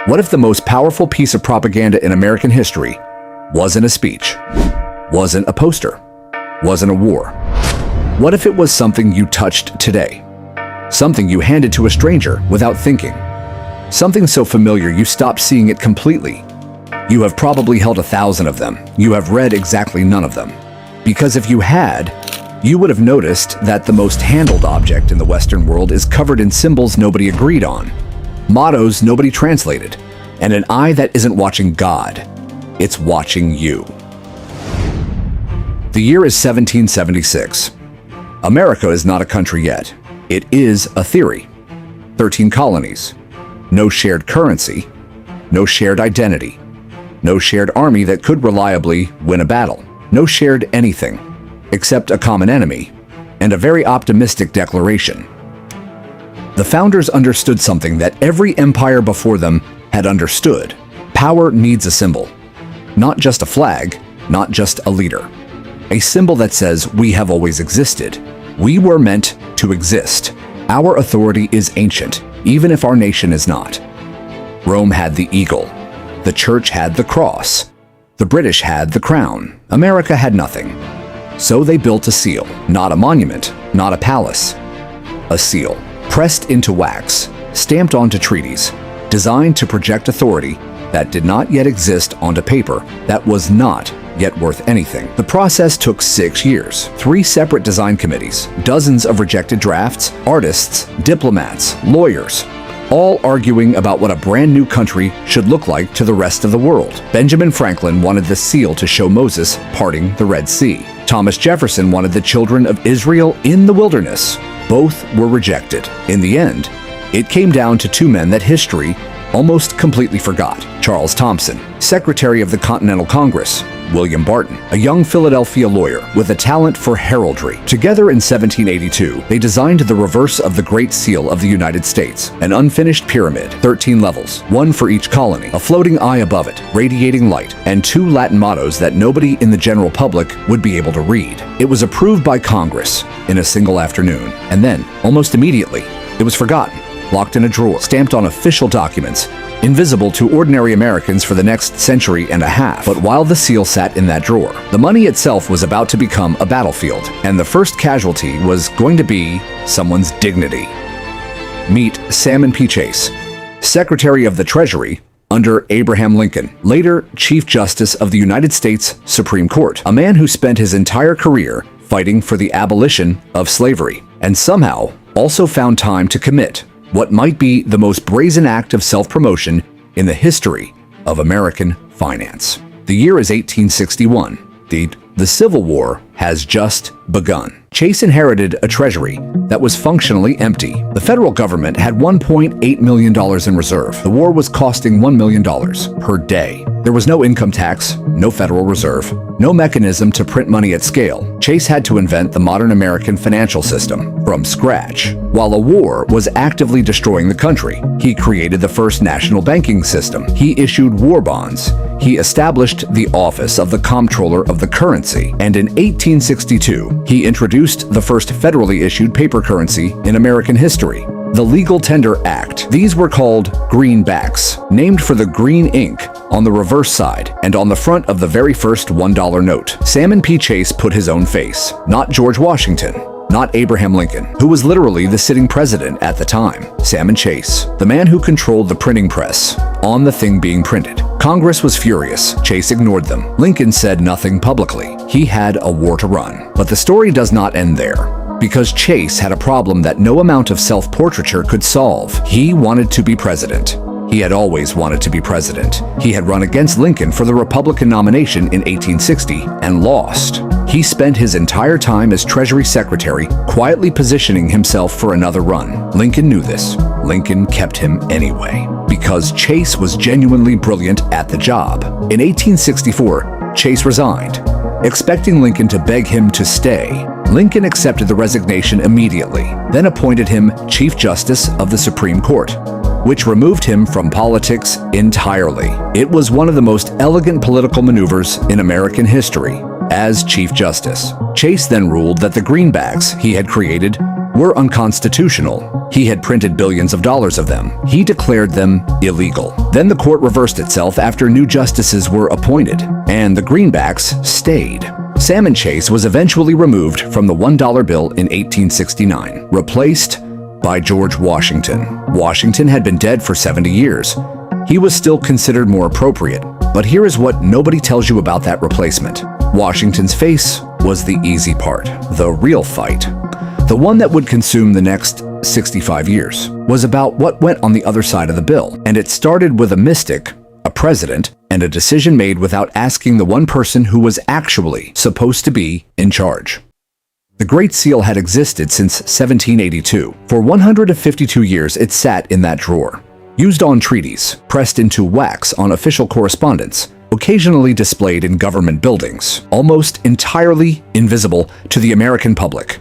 What if the most powerful piece of propaganda in American history wasn't a speech, wasn't a poster, wasn't a war? What if it was something you touched today? Something you handed to a stranger without thinking? Something so familiar you stopped seeing it completely? You have probably held 1,000 of them. You have read exactly none of them. Because if you had, you would have noticed that the most handled object in the Western world is covered in symbols nobody agreed on, mottos nobody translated, and an eye that isn't watching God, it's watching you. The year is 1776. America is not a country yet. It is a theory. 13 colonies. No shared currency. No shared identity. No shared army that could reliably win a battle. No shared anything, except a common enemy, and a very optimistic declaration. The founders understood something that every empire before them had understood. Power needs a symbol. Not just a flag, not just a leader. A symbol that says we have always existed. We were meant to exist. Our authority is ancient, even if our nation is not. Rome had the eagle. The church had the cross. The British had the crown. America had nothing. So they built a seal, not a monument, not a palace. A seal, pressed into wax, stamped onto treaties, designed to project authority that did not yet exist onto paper, that was not yet worth anything. The process took 6 years, 3 separate design committees, dozens of rejected drafts, artists, diplomats, lawyers, all arguing about what a brand new country should look like to the rest of the world. Benjamin Franklin wanted the seal to show Moses parting the Red Sea. Thomas Jefferson wanted the children of Israel in the wilderness. Both were rejected. In the end, it came down to 2 men that history almost completely forgot. Charles Thomson, Secretary of the Continental Congress. William Barton, a young Philadelphia lawyer with a talent for heraldry. Together in 1782, they designed the reverse of the Great Seal of the United States, an unfinished pyramid, 13 levels, 1 for each colony, a floating eye above it, radiating light, and 2 Latin mottos that nobody in the general public would be able to read. It was approved by Congress in a single afternoon, and then, almost immediately, it was forgotten, locked in a drawer, stamped on official documents, invisible to ordinary Americans for the next century and a half. But while the seal sat in that drawer, the money itself was about to become a battlefield, and the first casualty was going to be someone's dignity. Meet Salmon P. Chase, Secretary of the Treasury under Abraham Lincoln, later Chief Justice of the United States Supreme Court, a man who spent his entire career fighting for the abolition of slavery, and somehow also found time to commit what might be the most brazen act of self-promotion in the history of American finance. The year is 1861. The Civil War has just begun. Chase inherited a treasury that was functionally empty. The federal government had $1.8 million in reserve. The war was costing $1 million per day. There was no income tax, no Federal Reserve, no mechanism to print money at scale. Chase had to invent the modern American financial system from scratch. While a war was actively destroying the country, he created the first national banking system. He issued war bonds. He established the office of the Comptroller of the Currency, and in 1862, he introduced the first federally issued paper currency in American history, the Legal Tender Act. These were called greenbacks, named for the green ink on the reverse side and on the front of the very first $1 note. Salmon P. Chase put his own face, not George Washington, not Abraham Lincoln, who was literally the sitting president at the time. Salmon Chase, the man who controlled the printing press, on the thing being printed. Congress was furious. Chase ignored them. Lincoln said nothing publicly. He had a war to run. But the story does not end there, because Chase had a problem that no amount of self-portraiture could solve. He wanted to be president. He had always wanted to be president. He had run against Lincoln for the Republican nomination in 1860 and lost. He spent his entire time as Treasury Secretary quietly positioning himself for another run. Lincoln knew this. Lincoln kept him anyway, because Chase was genuinely brilliant at the job. In 1864, Chase resigned, expecting Lincoln to beg him to stay. Lincoln accepted the resignation immediately, then appointed him Chief Justice of the Supreme Court, which removed him from politics entirely. It was one of the most elegant political maneuvers in American history. As Chief Justice, Chase then ruled that the greenbacks he had created were unconstitutional. He had printed billions of dollars of them. He declared them illegal. Then the court reversed itself after new justices were appointed, and the greenbacks stayed. Salmon Chase was eventually removed from the $1 bill in 1869, replaced by George Washington. Washington had been dead for 70 years. He was still considered more appropriate, but here is what nobody tells you about that replacement. Washington's face was the easy part. The real fight, the one that would consume the next 65 years, was about what went on the other side of the bill. And it started with a mystic, a president, and a decision made without asking the one person who was actually supposed to be in charge. The Great Seal had existed since 1782. For 152 years, it sat in that drawer, used on treaties, pressed into wax on official correspondence, occasionally displayed in government buildings, almost entirely invisible to the American public.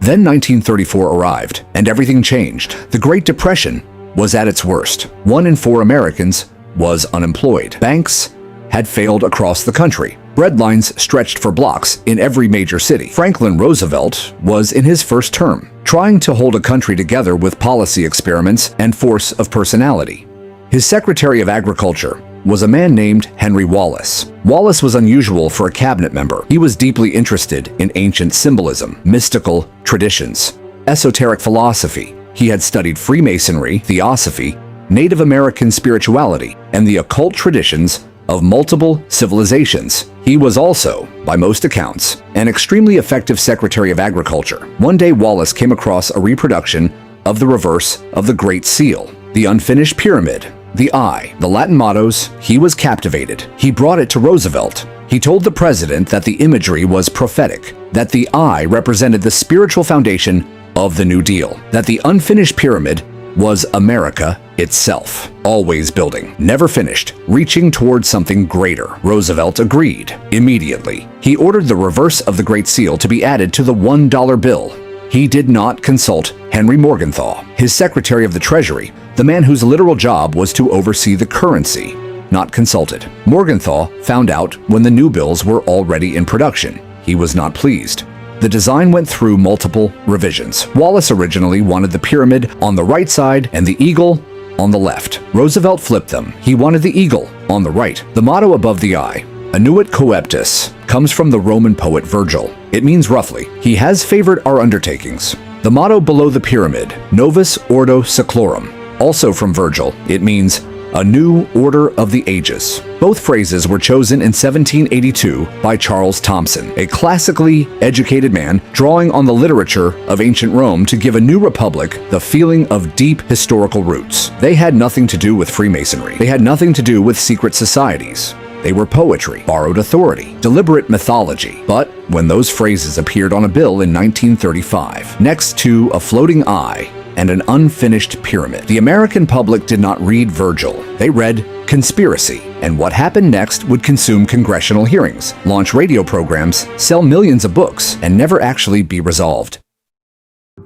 Then 1934 arrived, and everything changed. The Great Depression was at its worst. 1 in 4 Americans was unemployed. Banks had failed across the country. Bread lines stretched for blocks in every major city. Franklin Roosevelt was in his first term, trying to hold a country together with policy experiments and force of personality. His Secretary of Agriculture was a man named Henry Wallace. Wallace was unusual for a cabinet member. He was deeply interested in ancient symbolism, mystical traditions, esoteric philosophy. He had studied Freemasonry, Theosophy, Native American spirituality, and the occult traditions of multiple civilizations. He was also, by most accounts, an extremely effective Secretary of Agriculture. One day, Wallace came across a reproduction of the reverse of the Great Seal, the unfinished pyramid, the eye, the Latin mottos. He was captivated. He brought it to Roosevelt. He told the president that the imagery was prophetic, that the eye represented the spiritual foundation of the New Deal, that the unfinished pyramid was America itself, always building, never finished, reaching towards something greater. Roosevelt agreed immediately. He ordered the reverse of the Great Seal to be added to the $1 bill. He did not consult Henry Morgenthau, his Secretary of the Treasury, the man whose literal job was to oversee the currency, not consulted. Morgenthau found out when the new bills were already in production. He was not pleased. The design went through multiple revisions. Wallace originally wanted the pyramid on the right side and the eagle on the left. Roosevelt flipped them. He wanted the eagle on the right. The motto above the eye, Annuit Coeptis, comes from the Roman poet Virgil. It means roughly, he has favored our undertakings. The motto below the pyramid, Novus Ordo Seclorum, also from Virgil. It means a new order of the ages. Both phrases were chosen in 1782 by Charles Thomson, a classically educated man drawing on the literature of ancient Rome to give a new republic the feeling of deep historical roots. They had nothing to do with Freemasonry. They had nothing to do with secret societies. They were poetry, borrowed authority, deliberate mythology. But when those phrases appeared on a bill in 1935, next to a floating eye and an unfinished pyramid, the American public did not read Virgil. They read conspiracy, and what happened next would consume congressional hearings, launch radio programs, sell millions of books, and never actually be resolved.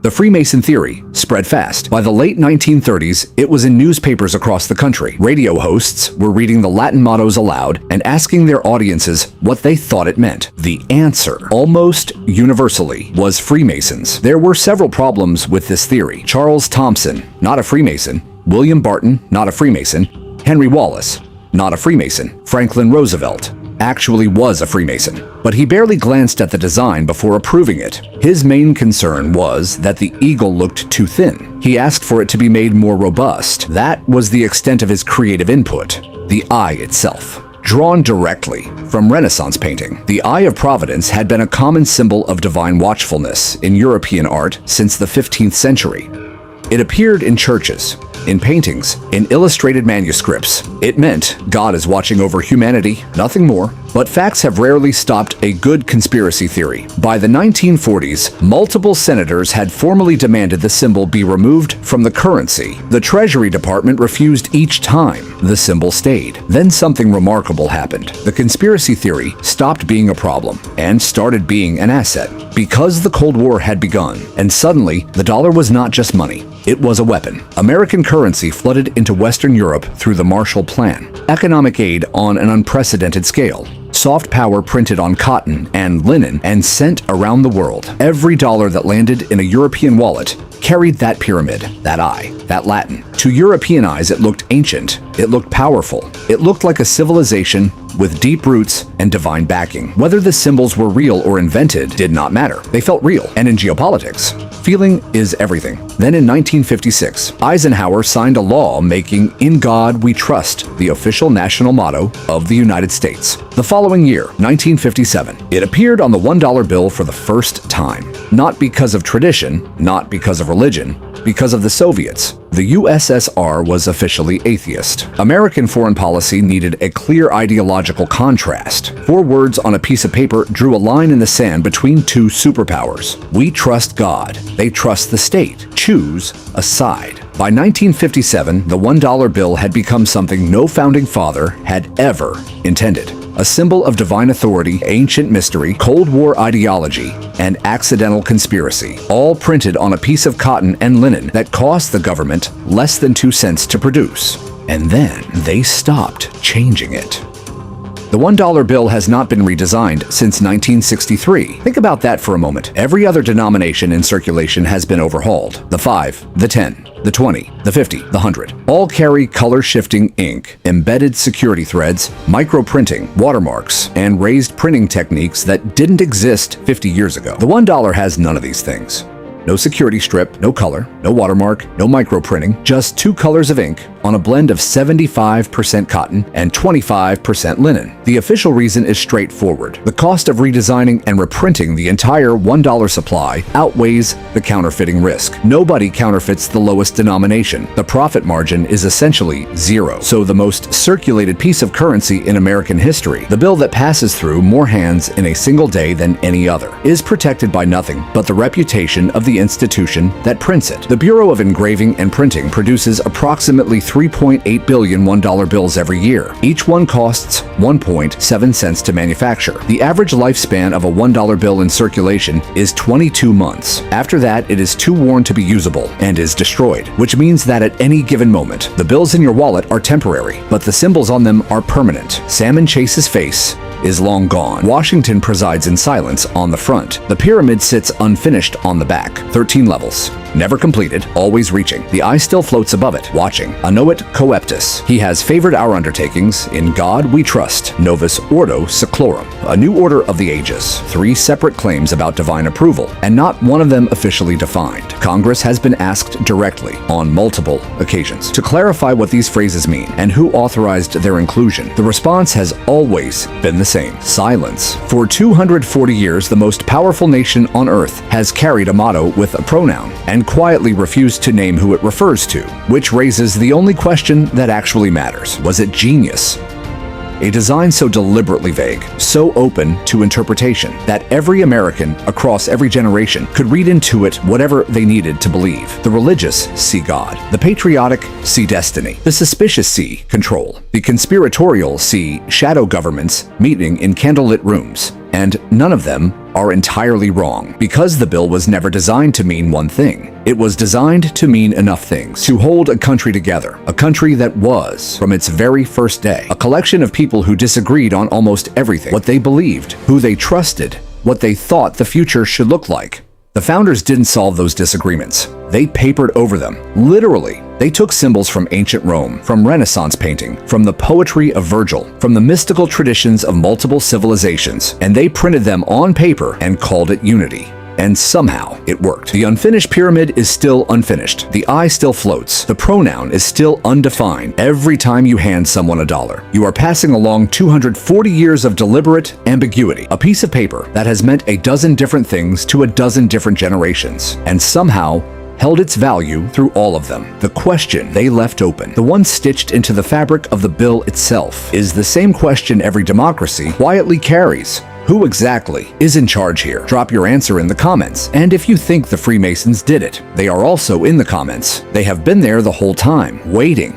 The Freemason theory spread fast. By the late 1930s, it was in newspapers across the country. Radio hosts were reading the Latin mottos aloud and asking their audiences what they thought it meant. The answer, almost universally, was Freemasons. There were several problems with this theory. Charles Thomson, not a Freemason. William Barton, not a Freemason. Henry Wallace, not a Freemason. Franklin Roosevelt actually was a Freemason, but he barely glanced at the design before approving it. His main concern was that the eagle looked too thin. He asked for it to be made more robust. That was the extent of his creative input. The eye itself, drawn directly from Renaissance painting. The Eye of Providence had been a common symbol of divine watchfulness in European art since the 15th century. It appeared in churches, in paintings, in illustrated manuscripts. It meant God is watching over humanity, nothing more. But facts have rarely stopped a good conspiracy theory. By the 1940s, multiple senators had formally demanded the symbol be removed from the currency. The Treasury Department refused each time. The symbol stayed. Then something remarkable happened. The conspiracy theory stopped being a problem and started being an asset. Because the Cold War had begun, and suddenly the dollar was not just money. It was a weapon. American currency flooded into Western Europe through the Marshall Plan. Economic aid on an unprecedented scale. soft power printed on cotton and linen and sent around the world. Every dollar that landed in a European wallet carried that pyramid, that eye, that Latin. To European eyes, it looked ancient, it looked powerful, it looked like a civilization with deep roots and divine backing. Whether the symbols were real or invented did not matter. They felt real. And in geopolitics, feeling is everything. Then in 1956, Eisenhower signed a law making "In God We Trust" the official national motto of the United States. The following year, 1957, it appeared on the $1 bill for the first time. Not because of tradition, not because of religion, because of the Soviets. The USSR was officially atheist. American foreign policy needed a clear ideological contrast. 4 words on a piece of paper drew a line in the sand between two superpowers. We trust God. They trust the state. Choose a side. By 1957, the $1 bill had become something no founding father had ever intended. A symbol of divine authority, ancient mystery, Cold War ideology, and accidental conspiracy, all printed on a piece of cotton and linen that cost the government less than 2 cents to produce. And then they stopped changing it. The $1 bill has not been redesigned since 1963. Think about that for a moment. Every other denomination in circulation has been overhauled. The 5, the 10, the 20, the 50, the 100. All carry color-shifting ink, embedded security threads, micro-printing, watermarks, and raised printing techniques that didn't exist 50 years ago. The $1 has none of these things. No security strip, no color, no watermark, no micro-printing, just 2 colors of ink on a blend of 75% cotton and 25% linen. The official reason is straightforward. The cost of redesigning and reprinting the entire $1 supply outweighs the counterfeiting risk. Nobody counterfeits the lowest denomination. The profit margin is essentially 0. So the most circulated piece of currency in American history, the bill that passes through more hands in a single day than any other, is protected by nothing but the reputation of the institution that prints it. The Bureau of Engraving and Printing produces approximately 3.8 billion $1 bills every year. Each one costs 1.7 cents to manufacture. The average lifespan of a $1 bill in circulation is 22 months. After that, it is too worn to be usable and is destroyed, which means that at any given moment, the bills in your wallet are temporary, but the symbols on them are permanent. Salmon Chase's face is long gone. Washington presides in silence on the front. The pyramid sits unfinished on the back. 13 levels. Never completed, always reaching. The eye still floats above it, watching. Annoit coeptus. He has favored our undertakings. In God we trust. Novus Ordo Seclorum. A new order of the ages. 3 separate claims about divine approval, and not one of them officially defined. Congress has been asked directly, on multiple occasions, to clarify what these phrases mean and who authorized their inclusion. The response has always been the same. Silence. For 240 years, the most powerful nation on earth has carried a motto with a pronoun and quietly refused to name who it refers to, which raises the only question that actually matters. Was it genius? A design so deliberately vague, so open to interpretation, that every American across every generation could read into it whatever they needed to believe. The religious see God. The patriotic see destiny. The suspicious see control. The conspiratorial see shadow governments meeting in candlelit rooms. And none of them are entirely wrong, because the bill was never designed to mean one thing. It was designed to mean enough things, to hold a country together, a country that was, from its very first day, a collection of people who disagreed on almost everything, what they believed, who they trusted, what they thought the future should look like. The founders didn't solve those disagreements. They papered over them, literally. They took symbols from ancient Rome, from Renaissance painting, from the poetry of Virgil, from the mystical traditions of multiple civilizations, and they printed them on paper and called it unity. And somehow it worked. The unfinished pyramid is still unfinished. The eye still floats. The pronoun is still undefined. Every time you hand someone $1, you are passing along 240 years of deliberate ambiguity. A piece of paper that has meant a dozen different things to a dozen different generations, and somehow held its value through all of them. The question they left open, the one stitched into the fabric of the bill itself, is the same question every democracy quietly carries. Who exactly is in charge here? Drop your answer in the comments. And if you think the Freemasons did it, they are also in the comments. They have been there the whole time, waiting.